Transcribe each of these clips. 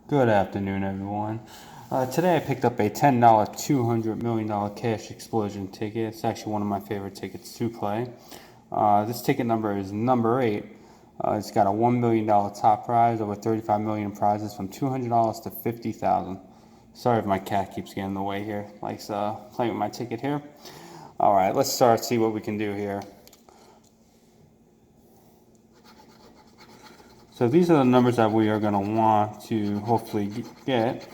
Good afternoon, everyone. Today I picked up a $10 $200 million cash explosion ticket. It's actually one of my favorite tickets to play. This ticket number is number 8. It's got a $1 million top prize, over 35 million prizes from $200 to $50,000. Sorry if my cat keeps getting in the way here. Likes playing with my ticket here. Alright, let's start, see what we can do here. So these are the numbers that we are going to want to hopefully get.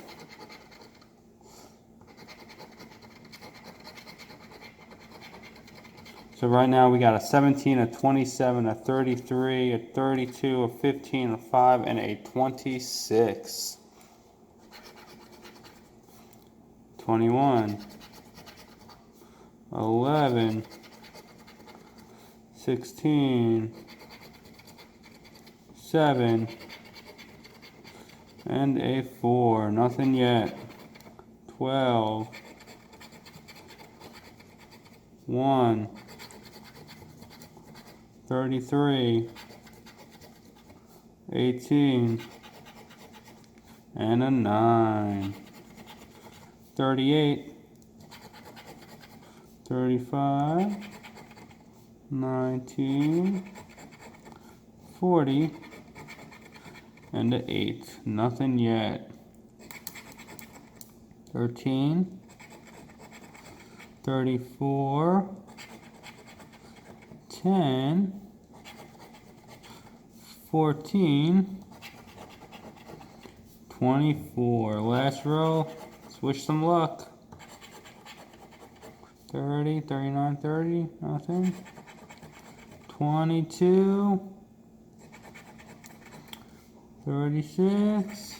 So right now we got a 17, a 27, a 33, a 32, a 15, a 5, and a 26. 21, 11, 16, 7, and a 4. Nothing yet. 12, 1, 33, 18, and a 9. 38, 35, 19, 40, and an 8. Nothing yet. 13, 34, 10, 14, 24. Last row. Let's wish some luck. 30, 39, 30. Nothing. 22, 36,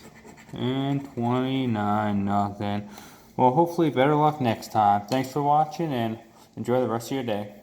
and 29. Nothing. Well, hopefully better luck next time. Thanks for watching and enjoy the rest of your day.